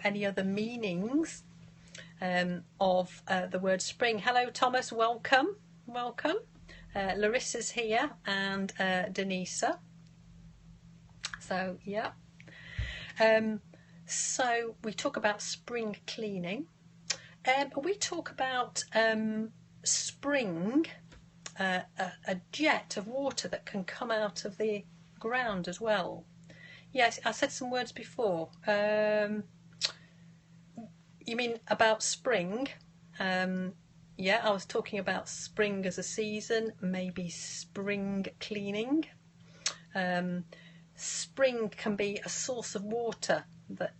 Any other meanings of the word spring. Hello Thomas, welcome. Larissa's here and Denisa. So yeah. So we talk about spring cleaning. We talk about spring, a jet of water that can come out of the ground as well. Yes, I said some words before. You mean about spring? Yeah, I was talking about spring as a season, maybe spring cleaning. Spring can be a source of water that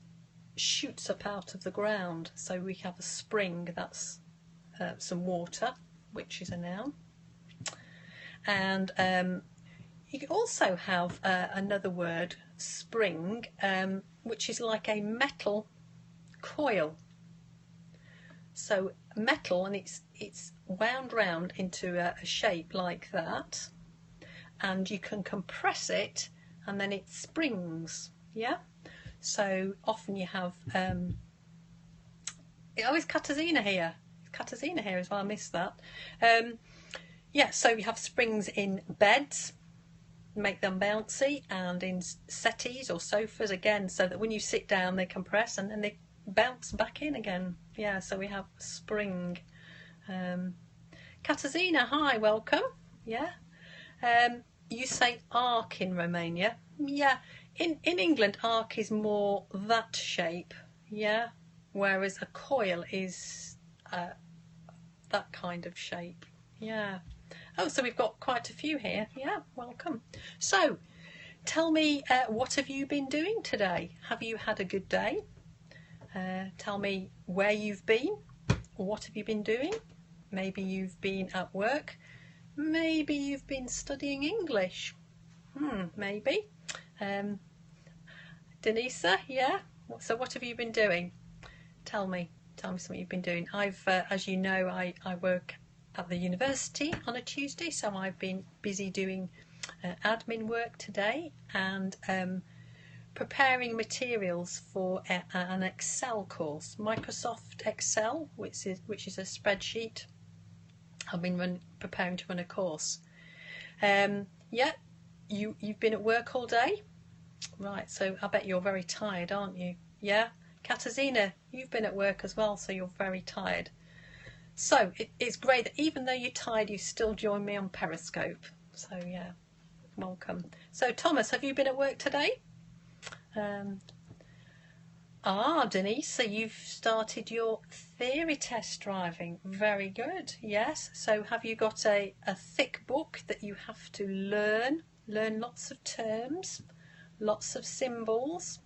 shoots up out of the ground. So we have a spring, that's some water, which is a noun. And you can also have another word, spring, which is like a metal coil. So metal, and it's wound round into a shape like that, and you can compress it and then it springs. Yeah, so often you have it's Katarzyna here. Katarzyna here as well, I missed that. Yeah, so you have springs in beds, make them bouncy, and in settees or sofas again, so that when you sit down they compress and then they bounce back in again. Yeah, so we have spring. Katarzyna, hi, welcome. Yeah. You say arc in Romania. Yeah, in England arc is more that shape. Yeah, whereas a coil is that kind of shape. Yeah. Oh, so we've got quite a few here. Yeah, welcome. So tell me, what have you been doing today? Have you had a good day? Tell me where you've been, or what have you been doing? Maybe you've been at work, maybe you've been studying English. Maybe. Denisa, yeah? So what have you been doing? Tell me something you've been doing. I've, as you know, I work at the university on a Tuesday, so I've been busy doing admin work today and preparing materials for an Excel course, Microsoft Excel, which is a spreadsheet. I've been preparing to run a course. Yeah, you've been at work all day, right? So I bet you're very tired, aren't you? Yeah, Katarzyna, you've been at work as well, so you're very tired. So it's great that even though you're tired, you still join me on Periscope. So yeah, welcome. So Thomas, have you been at work today? Denise, so you've started your theory test driving. Very good, yes. So have you got a thick book that you have to learn lots of terms, lots of symbols?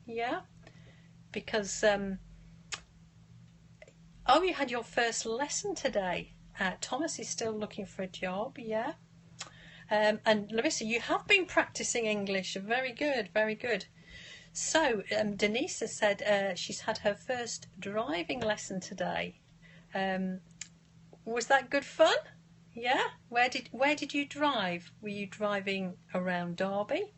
Yeah, because oh, you had your first lesson today. Thomas is still looking for a job, yeah. And Larissa, you have been practicing English. Very good, very good. So Denisa said she's had her first driving lesson today. Was that good fun? Yeah. Where did you drive? Were you driving around Derby?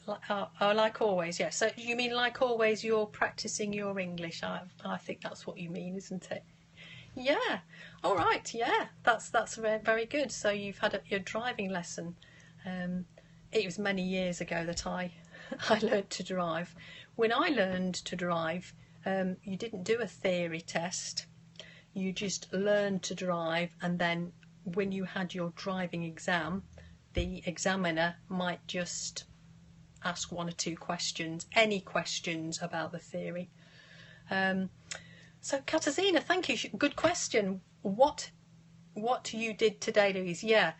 Like always, yeah. So you mean like always you're practicing your English? I think that's what you mean, isn't it? Yeah. All right. Yeah. That's very, very good. So you've had your driving lesson. It was many years ago that I learned to drive. When I learned to drive, you didn't do a theory test. You just learned to drive, and then when you had your driving exam, the examiner might just ask one or two questions, any questions about the theory. So Katarzyna, thank you. Good question. What you did today, Louise? Yeah,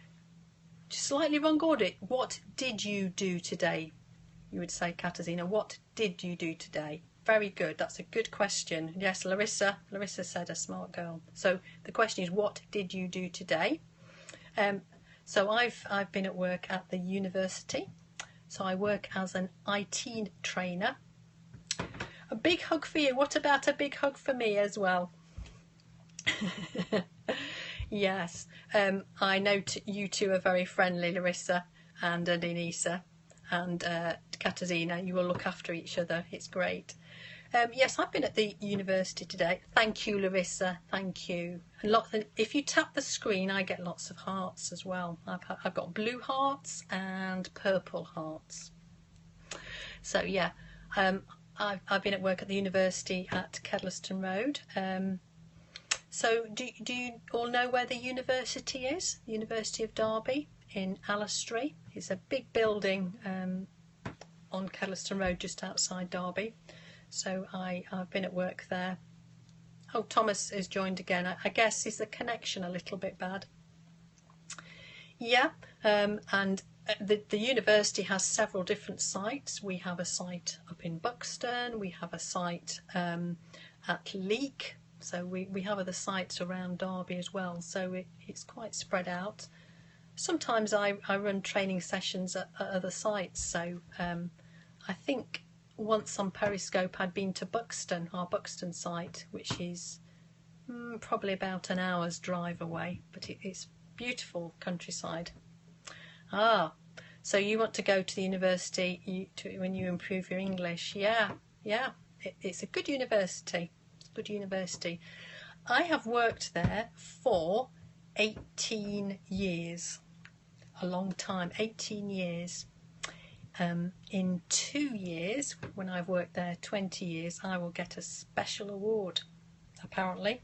slightly wrong order. What did you do today? You would say, Katarzyna, what did you do today? Very good. That's a good question. Yes, Larissa said, a smart girl. So the question is, what did you do today? So I've been at work at the university. So I work as an IT trainer. A big hug for you. What about a big hug for me as well? Yes, I know you two are very friendly, Larissa and Denisa, and and Katarzyna, you will look after each other. It's great. Yes, I've been at the university today. Thank you, Larissa. Thank you. If you tap the screen, I get lots of hearts as well. I've got blue hearts and purple hearts. So yeah, I've been at work at the university at Kedleston Road. So do you all know where the university is? The University of Derby in Allestree. It's a big building on Kedleston Road just outside Derby. So I've been at work there. Oh, Thomas has joined again. I guess is the connection a little bit bad? Yeah, and the university has several different sites. We have a site up in Buxton. We have a site at Leek. So we have other sites around Derby as well. So it's quite spread out. Sometimes I run training sessions at other sites. So I think once on Periscope I'd been to Buxton, our Buxton site, which is probably about an hour's drive away, but it's beautiful countryside. So you want to go to the university when you improve your English? Yeah, it's a good university. It's a good university. I have worked there for 18 years, a long time, 18 years. In 2 years, when I've worked there 20 years, I will get a special award, apparently,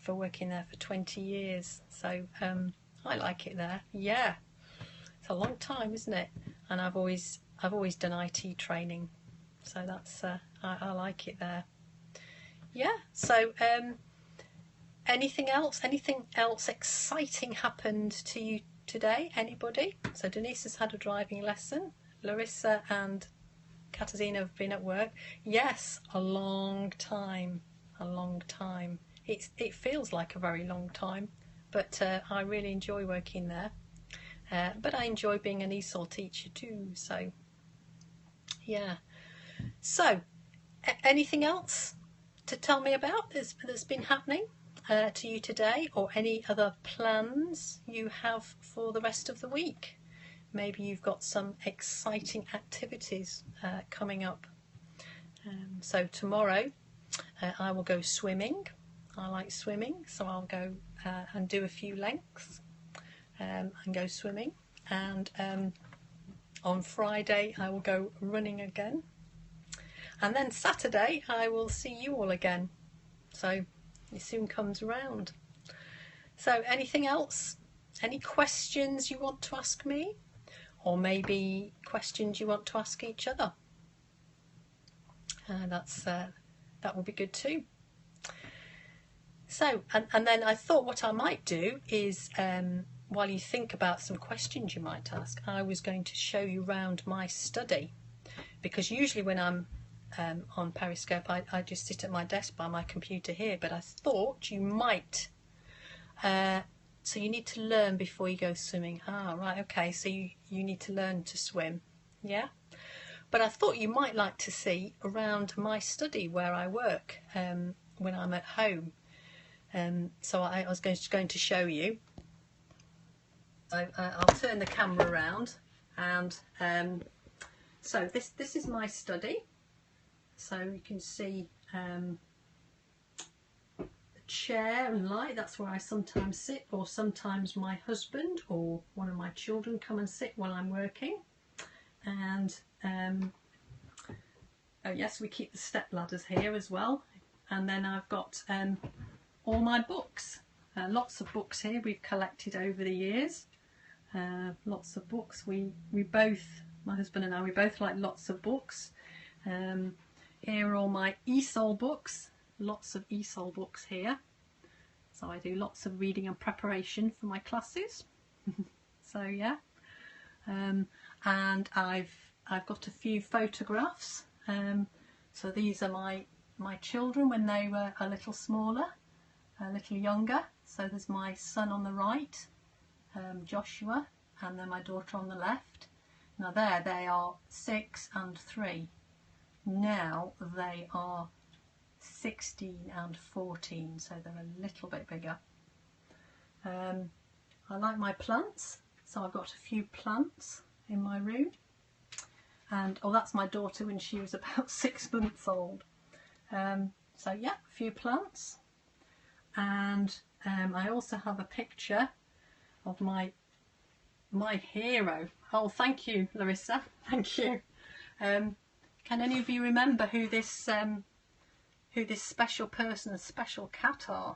for working there for 20 years. So I like it there. Yeah, it's a long time, isn't it? And I've always done IT training, so that's I like it there. Yeah. So anything else exciting happened to you today? Anybody? So Denise has had a driving lesson. Larissa and Katarzyna have been at work. Yes, a long time. It feels like a very long time, but I really enjoy working there. But I enjoy being an ESOL teacher too. So yeah. So anything else to tell me about that's been happening to you today, or any other plans you have for the rest of the week? Maybe you've got some exciting activities coming up. So tomorrow I will go swimming. I like swimming, so I'll go and do a few lengths and go swimming. And on Friday I will go running again. And then Saturday I will see you all again. So it soon comes around. So anything else? Any questions you want to ask me? Or maybe questions you want to ask each other? That will be good too. So, and then I thought what I might do is, while you think about some questions you might ask, I was going to show you round my study. Because usually when I'm on Periscope, I just sit at my desk by my computer here, but I thought you might... So you need to learn before you go swimming. Right, okay, so you need to learn to swim, yeah? But I thought you might like to see around my study where I work when I'm at home. So I was going to show you. I'll turn the camera around, and so this is my study. So you can see chair and light, that's where I sometimes sit, or sometimes my husband or one of my children come and sit while I'm working. And oh yes, we keep the step ladders here as well. And then I've got all my books, lots of books here we've collected over the years. Lots of books. We both, my husband and I, we both like lots of books. Here are all my ESOL books. Lots of ESOL books here, so I do lots of reading and preparation for my classes. So yeah, and I've got a few photographs. So these are my children when they were a little smaller, a little younger. So there's my son on the right, Joshua, and then my daughter on the left. Now there they are 6 and 3. Now they are 16 and 14, so they're a little bit bigger. I like my plants, so I've got a few plants in my room. And oh, that's my daughter when she was about 6 months old. So yeah, a few plants. And I also have a picture of my hero. Oh, thank you, Larissa. Thank you. Can any of you remember who this special person, a special cat are?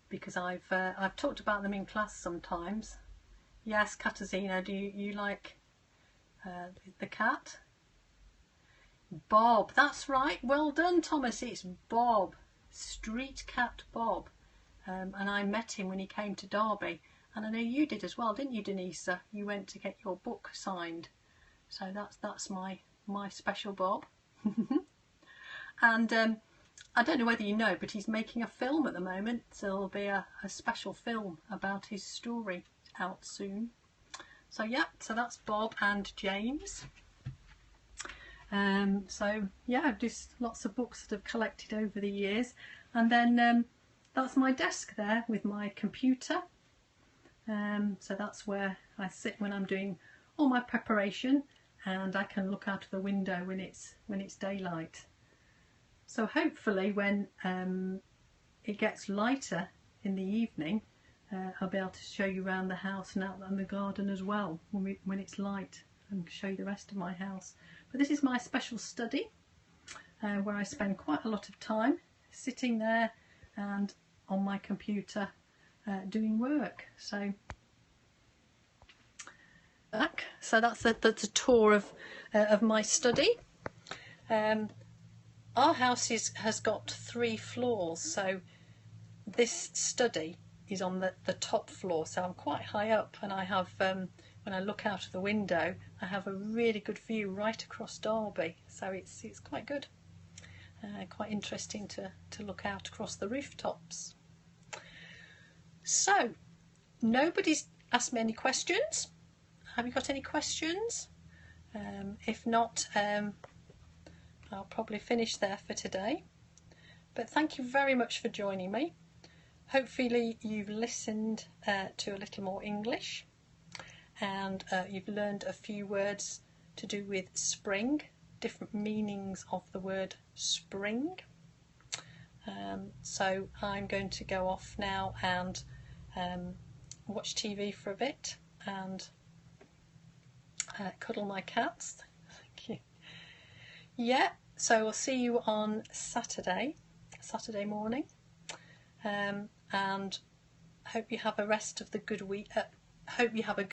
Because I've talked about them in class sometimes. Yes, Katarzyna, do you like the cat? Bob, that's right. Well done, Thomas. It's Bob, street cat Bob. And I met him when he came to Derby. And I know you did as well, didn't you, Denisa? You went to get your book signed. So that's my special Bob. And I don't know whether you know, but he's making a film at the moment. So there'll be a special film about his story out soon. So yeah, so that's Bob and James. So yeah, just lots of books that I've collected over the years. And then that's my desk there with my computer. So that's where I sit when I'm doing all my preparation, and I can look out of the window when it's daylight. So hopefully when it gets lighter in the evening, I'll be able to show you around the house and out in the garden as well when it's light, and show you the rest of my house. But this is my special study where I spend quite a lot of time sitting there and on my computer doing work. So that's a tour of my study. Our house has got 3 floors, so this study is on the top floor, so I'm quite high up, and I have when I look out of the window I have a really good view right across Derby, so it's quite good, quite interesting to look out across the rooftops. So nobody's asked me any questions. Have you got any questions? If not, I'll probably finish there for today. But thank you very much for joining me. Hopefully you've listened to a little more English, and you've learned a few words to do with spring, different meanings of the word spring. So I'm going to go off now and watch TV for a bit and cuddle my cats. Thank you. Yeah, so we'll see you on Saturday morning, and hope you have a rest of the good week. Hope you have a